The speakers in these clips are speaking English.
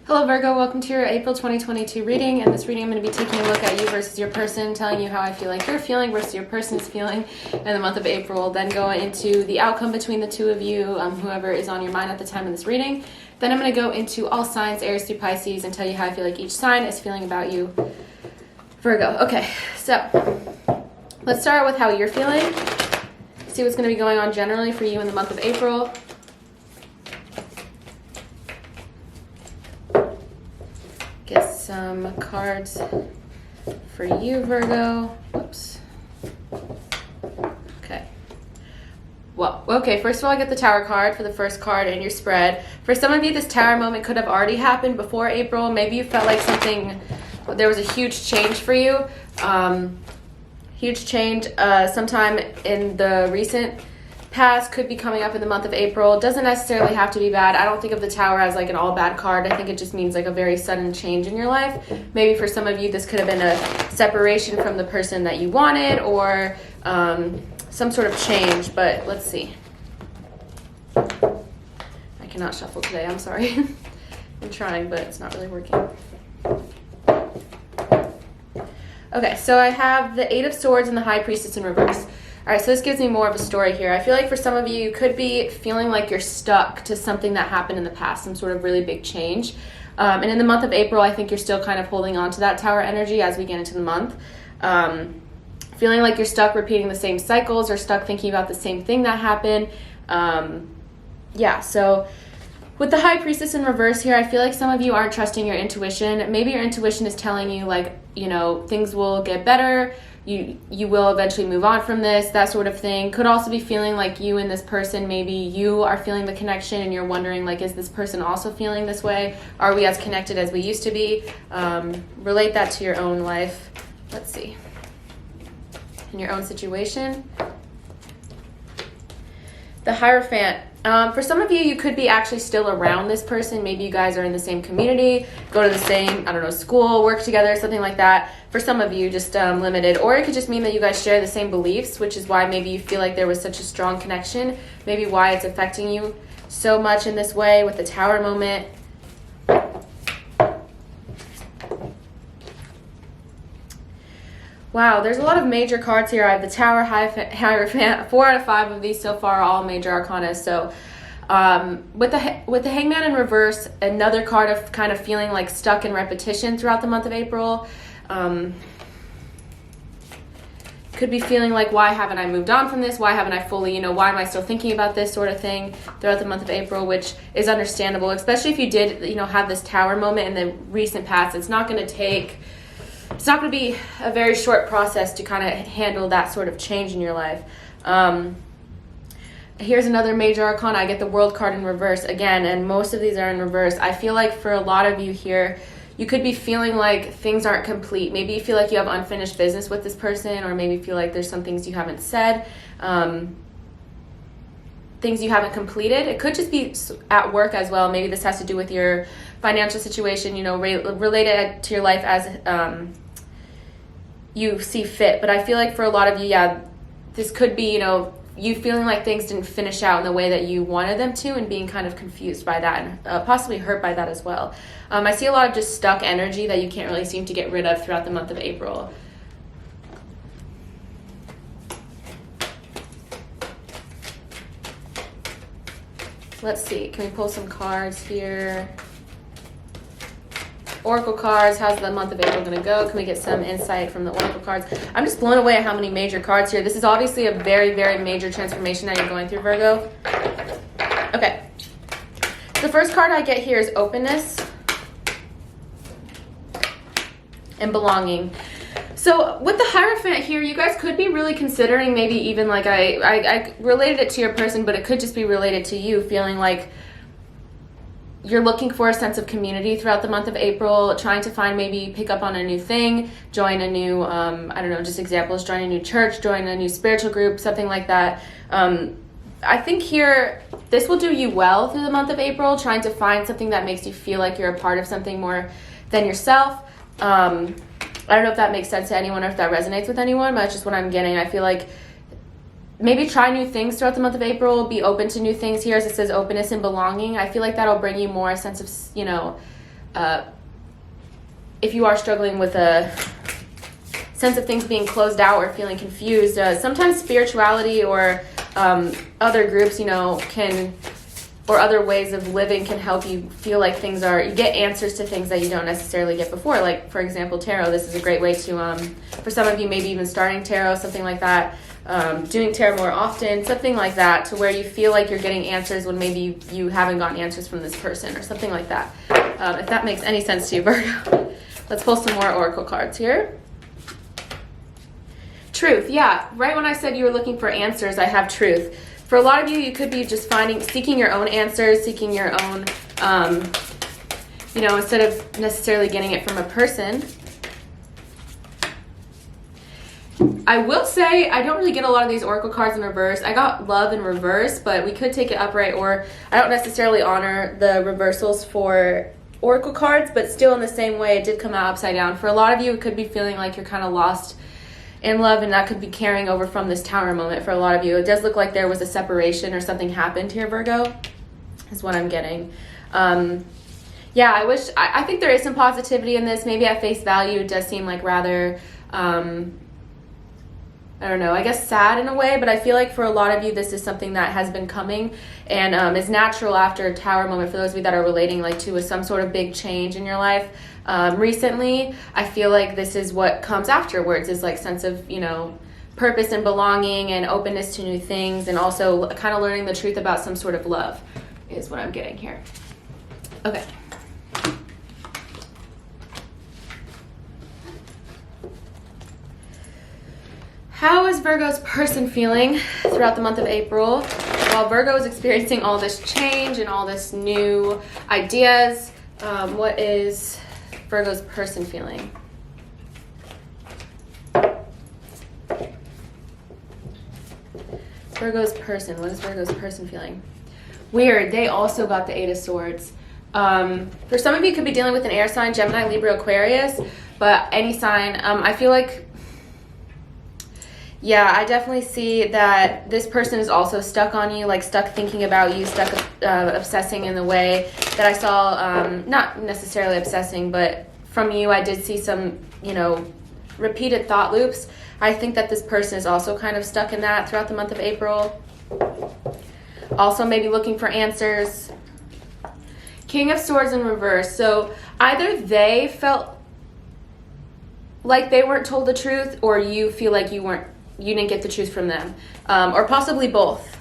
Hello Virgo, welcome to your April 2022 reading. In this reading, I'm going to be taking a look at you versus your person, telling you how I feel like you're feeling versus your person is feeling in the month of April, then go into the outcome between the two of you, whoever is on your mind at the time of this reading. Then I'm going to go into all signs, Aries through Pisces, and tell you how I feel like each sign is feeling about you, Virgo. Okay, so let's start with how you're feeling. See what's going to be going on generally for you in the month of April. Get some cards for you, Virgo. Whoops. Okay. Well, okay, first of all, I get the Tower card for the first card in your spread. For some of you, this Tower moment could have already happened before April. Maybe you felt like there was a huge change for you. Huge change sometime in the recent past, could be coming up in the month of April. It doesn't necessarily have to be bad. I don't think of the Tower as like an all bad card. I think it just means like a very sudden change in your life. Maybe for some of you, this could have been a separation from the person that you wanted, or some sort of change, but let's see. I cannot shuffle today, I'm sorry. I'm trying, but it's not really working. Okay, so I have the Eight of Swords and the High Priestess in reverse. All right, so this gives me more of a story here. I feel like for some of you, you could be feeling like you're stuck to something that happened in the past, some sort of really big change. And in the month of April, I think you're still kind of holding on to that Tower energy as we get into the month. Feeling like you're stuck repeating the same cycles or stuck thinking about the same thing that happened. Yeah, so with the High Priestess in reverse here, I feel like some of you aren't trusting your intuition. Maybe your intuition is telling you like, you know, things will get better. You will eventually move on from this, that sort of thing. Could also be feeling like you and this person, maybe you are feeling the connection and you're wondering like, is this person also feeling this way? Are we as connected as we used to be? Relate that to your own life. Let's see. In your own situation. The Hierophant. For some of you, you could be actually still around this person. Maybe you guys are in the same community, go to the same, I don't know, school, work together, something like that. For some of you, just limited. Or it could just mean that you guys share the same beliefs, which is why maybe you feel like there was such a strong connection. Maybe why it's affecting you so much in this way with the Tower moment. Wow, there's a lot of major cards here. I have the Tower, Hierophant. 4 out of 5 of these so far are all major arcana. So with the Hangman in reverse, another card of kind of feeling like stuck in repetition throughout the month of April. Could be feeling like, why haven't I moved on from this? Why haven't I fully, why am I still thinking about this sort of thing throughout the month of April, which is understandable, especially if you did, have this Tower moment in the recent past. It's not going to be a very short process to kind of handle that sort of change in your life. Here's another major arcana. I get the World card in reverse again, and most of these are in reverse. I feel like for a lot of you here, you could be feeling like things aren't complete. Maybe you feel like you have unfinished business with this person, or maybe feel like there's some things you haven't said, things you haven't completed. It could just be at work as well. Maybe this has to do with your financial situation, related to your life as you see fit. But I feel like for a lot of you, this could be, you feeling like things didn't finish out in the way that you wanted them to, and being kind of confused by that, and possibly hurt by that as well. I see a lot of just stuck energy that you can't really seem to get rid of throughout the month of April. Let's see, can we pull some cards here? Oracle cards, how's the month of April going to go? Can we get some insight from the Oracle cards? I'm just blown away at how many major cards here. This is obviously a very, very major transformation that you're going through, Virgo. Okay. The first card I get here is openness and belonging. So with the Hierophant here, you guys could be really considering, maybe even like I related it to your person, but it could just be related to you, feeling like you're looking for a sense of community throughout the month of April, trying to find, maybe pick up on a new thing, join a new, I don't know, just examples, join a new church, join a new spiritual group, something like that. I think here, this will do you well through the month of April, trying to find something that makes you feel like you're a part of something more than yourself. I don't know if that makes sense to anyone or if that resonates with anyone, but that's just what I'm getting. I feel like maybe try new things throughout the month of April. Be open to new things here, as it says openness and belonging. I feel like that'll bring you more a sense of, if you are struggling with a sense of things being closed out or feeling confused, sometimes spirituality or other groups, you know, can, or other ways of living can help you feel like things are, you get answers to things that you don't necessarily get before. Like, for example, tarot. This is a great way to, for some of you, maybe even starting tarot, something like that, doing tarot more often, something like that, to where you feel like you're getting answers when maybe you haven't gotten answers from this person or something like that. If that makes any sense to you, Virgo. Let's pull some more oracle cards here. Truth, yeah. Right when I said you were looking for answers, I have truth. For a lot of you, you could be just seeking your own answers, seeking your own, you know, instead of necessarily getting it from a person. I will say I don't really get a lot of these oracle cards in reverse. I got love in reverse, but we could take it upright, or I don't necessarily honor the reversals for oracle cards, but still in the same way, it did come out upside down. For a lot of you, it could be feeling like you're kind of lost in love, and that could be carrying over from this Tower moment for a lot of you. It does look like there was a separation or something happened here, Virgo, is what I'm getting. Yeah, I think there is some positivity in this. Maybe at face value, it does seem like rather, I don't know, I guess sad in a way, but I feel like for a lot of you, this is something that has been coming and is natural after a Tower moment for those of you that are relating like to some sort of big change in your life. Recently, I feel like this is what comes afterwards, is like sense of, you know, purpose and belonging and openness to new things, and also kind of learning the truth about some sort of love is what I'm getting here. Okay. How is Virgo's person feeling throughout the month of April? While Virgo is experiencing all this change and all this new ideas, what is Virgo's person feeling? Virgo's person. What is Virgo's person feeling? Weird. They also got the Eight of Swords. For some of you, could be dealing with an air sign, Gemini, Libra, Aquarius, but any sign. I feel like, yeah, I definitely see that this person is also stuck on you, like stuck thinking about you, stuck obsessing in the way that I saw, not necessarily obsessing, but from you, I did see some, you know, repeated thought loops. I think that this person is also kind of stuck in that throughout the month of April. Also maybe looking for answers. King of Swords in reverse. So either they felt like they weren't told the truth, or you feel like you didn't get the truth from them, or possibly both.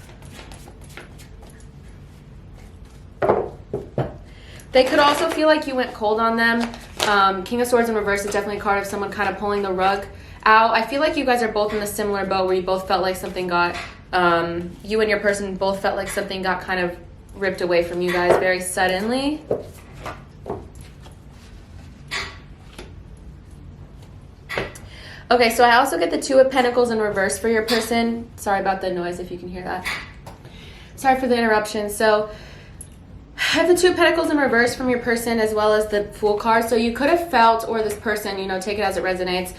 They could also feel like you went cold on them. King of Swords in reverse is definitely a card of someone kind of pulling the rug out. I feel like you guys are both in a similar boat where you both felt like something got, you and your person both felt like something got kind of ripped away from you guys very suddenly. Okay, so I also get the Two of Pentacles in reverse for your person. Sorry about the noise if you can hear that. Sorry for the interruption. So I have the Two of Pentacles in reverse from your person, as well as the Fool card. So you could have felt, or this person, you know, take it as it resonates.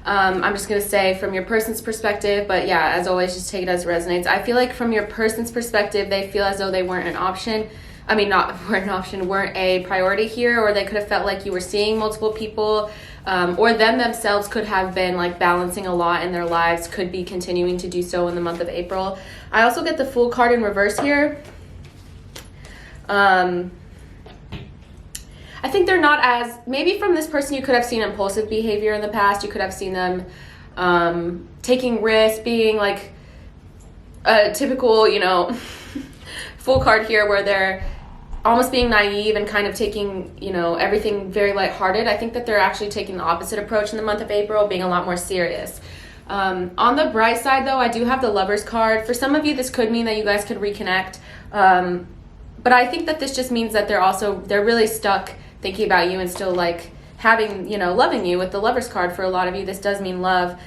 I'm just going to say from your person's perspective, but yeah, as always, just take it as it resonates. I feel like from your person's perspective, they feel as though they weren't an option. I mean, weren't a priority here, or they could have felt like you were seeing multiple people, or them themselves could have been like balancing a lot in their lives, could be continuing to do so in the month of April. I also get the Fool card in reverse here. I think they're not as, maybe from this person you could have seen impulsive behavior in the past. You could have seen them taking risks, being like a typical, you know, Fool card here, where they're almost being naive and kind of taking, you know, everything very lighthearted. I think that they're actually taking the opposite approach in the month of April, being a lot more serious. On the bright side, though, I do have the Lovers card. For some of you, this could mean that you guys could reconnect. But I think that this just means that they're really stuck thinking about you and still like having, you know, loving you with the Lovers card. For a lot of you, this does mean love.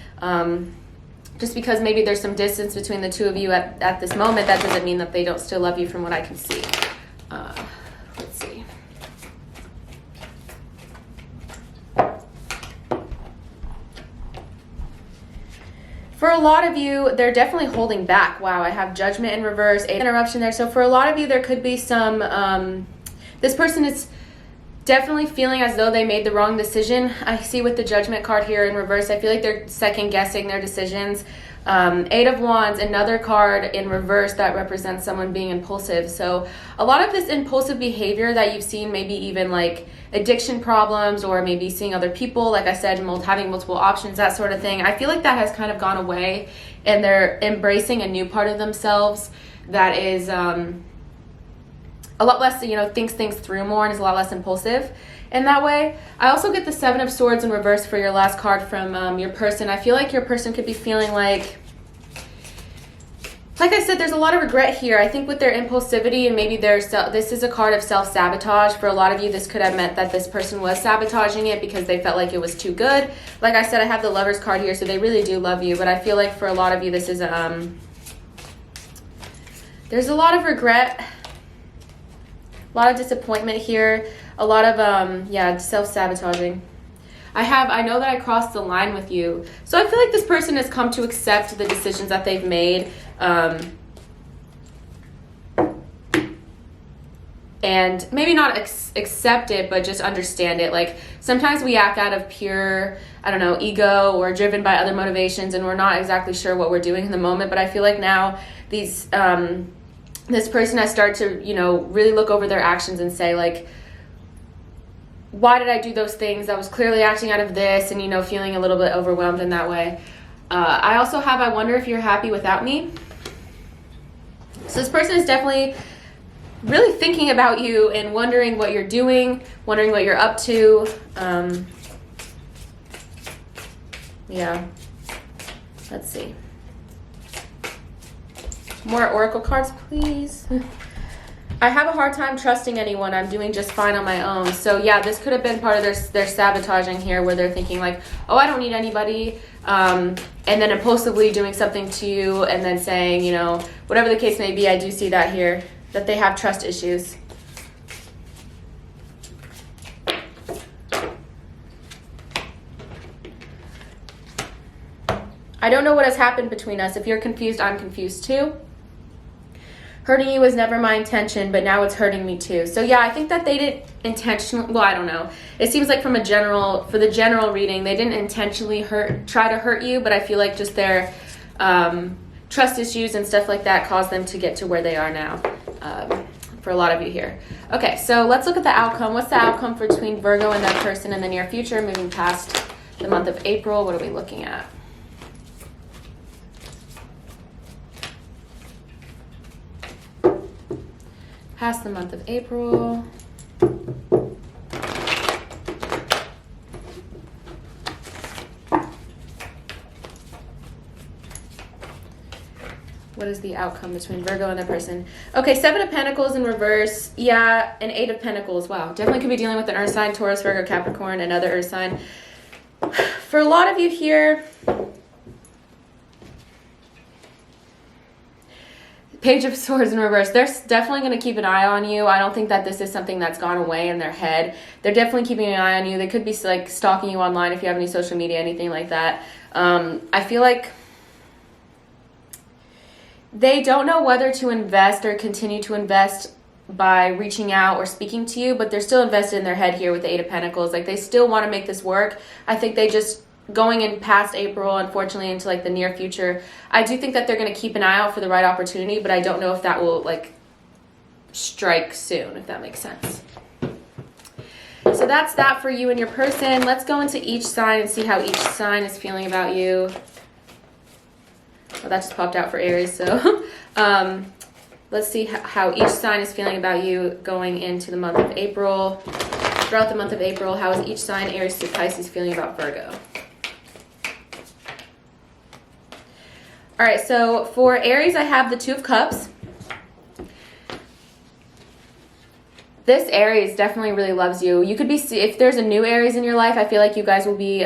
Just because maybe there's some distance between the two of you at this moment, that doesn't mean that they don't still love you, from what I can see. Let's see. For a lot of you, they're definitely holding back. Wow, I have Judgment in reverse, 8 interruption there. So for a lot of you, there could be some, this person is definitely feeling as though they made the wrong decision. I see with the Judgment card here in reverse, I feel like they're second guessing their decisions. Eight of Wands, another card in reverse that represents someone being impulsive. So a lot of this impulsive behavior that you've seen, maybe even like addiction problems, or maybe seeing other people, like I said, having multiple options, that sort of thing. I feel like that has kind of gone away, and they're embracing a new part of themselves that is a lot less, thinks things through more and is a lot less impulsive in that way. I also get the Seven of Swords in reverse for your last card from your person. I feel like your person could be feeling like I said, there's a lot of regret here. I think with their impulsivity and maybe this is a card of self-sabotage. For a lot of you, this could have meant that this person was sabotaging it because they felt like it was too good. Like I said, I have the Lovers card here, so they really do love you. But I feel like for a lot of you, this is there's a lot of regret, a lot of disappointment here, a lot of self-sabotaging. I know that I crossed the line with you. So I feel like this person has come to accept the decisions that they've made. And maybe not accept it, but just understand it. Like, sometimes we act out of pure, ego, or driven by other motivations, and we're not exactly sure what we're doing in the moment. But I feel like now this person has started to, really look over their actions and say, like, why did I do those things? I was clearly acting out of this, and, feeling a little bit overwhelmed in that way. I also have, I wonder if you're happy without me. So this person is definitely really thinking about you and wondering what you're doing, wondering what you're up to. Let's see. More oracle cards, please. I have a hard time trusting anyone. I'm doing just fine on my own. So yeah, this could have been part of their sabotaging here, where they're thinking like, oh, I don't need anybody. And then impulsively doing something to you and then saying, whatever the case may be. I do see that here, that they have trust issues. I don't know what has happened between us. If you're confused, I'm confused too. Hurting you was never my intention, but now it's hurting me too. So yeah, I think that they didn't intentionally, well, I don't know. It seems like for the general reading, they didn't intentionally try to hurt you, but I feel like just their trust issues and stuff like that caused them to get to where they are now, for a lot of you here. Okay, so let's look at the outcome. What's the outcome between Virgo and that person in the near future, moving past the month of April? What are we looking at? Past the month of April. What is the outcome between Virgo and their person? Okay, Seven of Pentacles in reverse. Yeah, and Eight of Pentacles. Wow, definitely could be dealing with an Earth sign, Taurus, Virgo, Capricorn, another Earth sign. For a lot of you here, Page of Swords in reverse. They're definitely going to keep an eye on you. I don't think that this is something that's gone away in their head. They're definitely keeping an eye on you. They could be like stalking you online if you have any social media, anything like that. I feel like they don't know whether to invest or continue to invest by reaching out or speaking to you, but they're still invested in their head here with the Eight of Pentacles. Like, they still want to make this work. I think they just, going in past April, unfortunately, into like the near future, I do think that they're going to keep an eye out for the right opportunity, but I don't know if that will like strike soon, if that makes sense. So that's that for you and your person. Let's go into each sign and see how each sign is feeling about you. Well, that just popped out for Aries, so let's see how each sign is feeling about you going into the month of April. Throughout the month of April, how is each sign, Aries to Pisces, feeling about Virgo? All right, so for Aries, I have the Two of Cups. This Aries definitely really loves you. You could be, if there's a new Aries in your life, I feel like you guys will be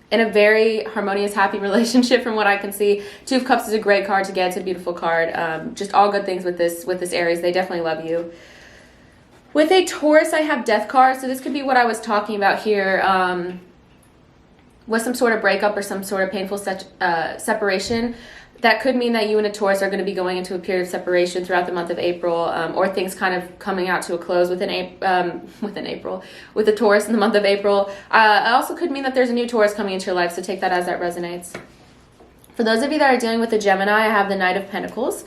in a very harmonious, happy relationship from what I can see. Two of Cups is a great card to get. It's a beautiful card. Just all good things with this Aries. They definitely love you. With a Taurus, I have Death card. So this could be what I was talking about here. With some sort of breakup or some sort of painful separation. that could mean that you and a Taurus are going to be going into a period of separation throughout the month of April, or things kind of coming out to a close with a Taurus in the month of April. It also could mean that there's a new Taurus coming into your life, so take that as that resonates. For those of you that are dealing with a Gemini, I have the Knight of Pentacles.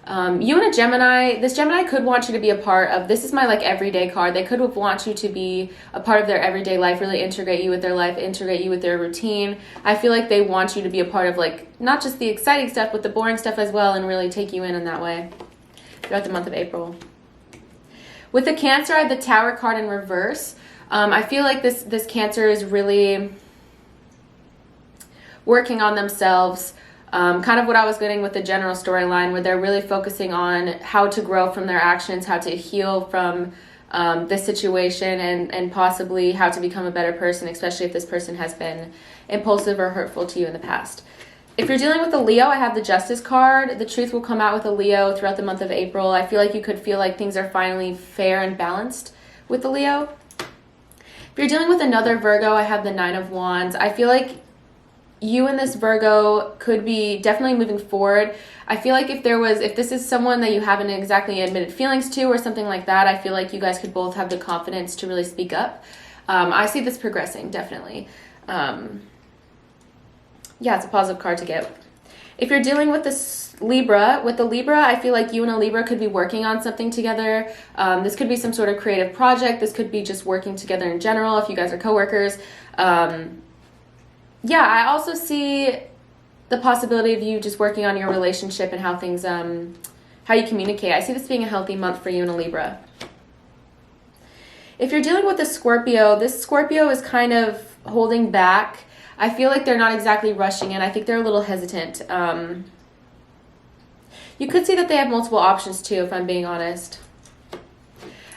You and a Gemini, this Gemini could want you to be a part of, this is my like everyday card. They could want you to be a part of their everyday life, really integrate you with their life, integrate you with their routine. I feel like they want you to be a part of like, not just the exciting stuff, but the boring stuff as well, and really take you in that way throughout the month of April. With the Cancer, I have the Tower card in reverse. I feel like this Cancer is really working on themselves. Kind of what I was getting with the general storyline, where they're really focusing on how to grow from their actions, how to heal from this situation, and possibly how to become a better person, especially if this person has been impulsive or hurtful to you in the past. If you're dealing with a Leo, I have the Justice card. The truth will come out with a Leo throughout the month of April. I feel like you could feel like things are finally fair and balanced with the Leo. If you're dealing with another Virgo, I have the Nine of Wands. I feel like you and this Virgo could be definitely moving forward. I feel like if this is someone that you haven't exactly admitted feelings to or something like that, I feel like you guys could both have the confidence to really speak up. I see this progressing, definitely. Yeah, it's a positive card to get. If you're dealing with this Libra, I feel like you and a Libra could be working on something together. This could be some sort of creative project. This could be just working together in general if you guys are coworkers. Yeah, I also see the possibility of you just working on your relationship and how things, how you communicate. I see this being a healthy month for you and a Libra. If you're dealing with a Scorpio, this Scorpio is kind of holding back. I feel like they're not exactly rushing in. I think they're a little hesitant. You could see that they have multiple options too, if I'm being honest.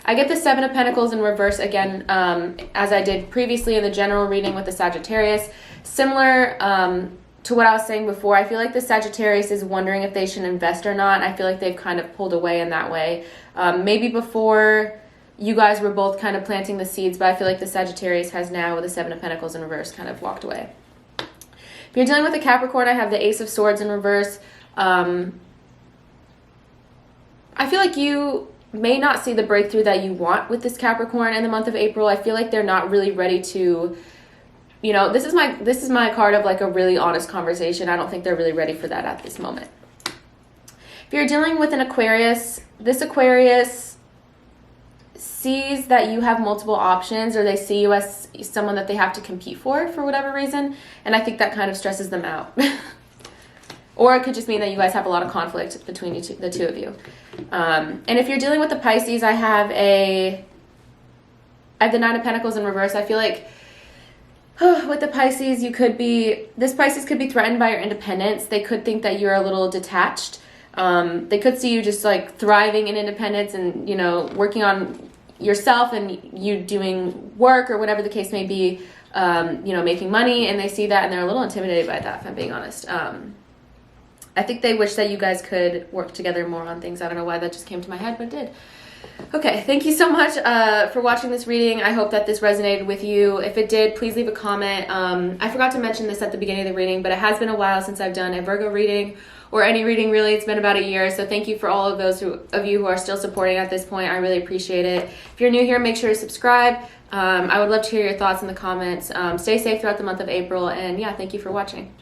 I get the Seven of Pentacles in reverse again, as I did previously in the general reading with the Sagittarius. Similar to what I was saying before, I feel like the Sagittarius is wondering if they should invest or not. I feel like they've kind of pulled away in that way. Maybe before you guys were both kind of planting the seeds, but I feel like the Sagittarius has now, with the Seven of Pentacles in reverse, kind of walked away. If you're dealing with a Capricorn, I have the Ace of Swords in reverse. I feel like you may not see the breakthrough that you want with this Capricorn in the month of April. I feel like they're not really ready to, you know, this is my card of like a really honest conversation. I don't think they're really ready for that at this moment. If you're dealing with an Aquarius, this Aquarius sees that you have multiple options, or they see you as someone that they have to compete for whatever reason, and I think that kind of stresses them out. Or it could just mean that you guys have a lot of conflict between the two of you. And if you're dealing with the Pisces, I have the Nine of Pentacles in reverse. I feel like with the Pisces, this Pisces could be threatened by your independence. They could think that you're a little detached. They could see you just like thriving in independence and, you know, working on yourself and you doing work or whatever the case may be, you know, making money, and they see that and they're a little intimidated by that, if I'm being honest. I think they wish that you guys could work together more on things. I don't know why that just came to my head, but it did. Okay, thank you so much for watching this reading. I hope that this resonated with you. If it did, please leave a comment. I forgot to mention this at the beginning of the reading, but it has been a while since I've done a Virgo reading, or any reading really. It's been about a year, so thank you for all of those of you who are still supporting at this point. I really appreciate it. If you're new here, make sure to subscribe. I would love to hear your thoughts in the comments. Stay safe throughout the month of April, and yeah, thank you for watching.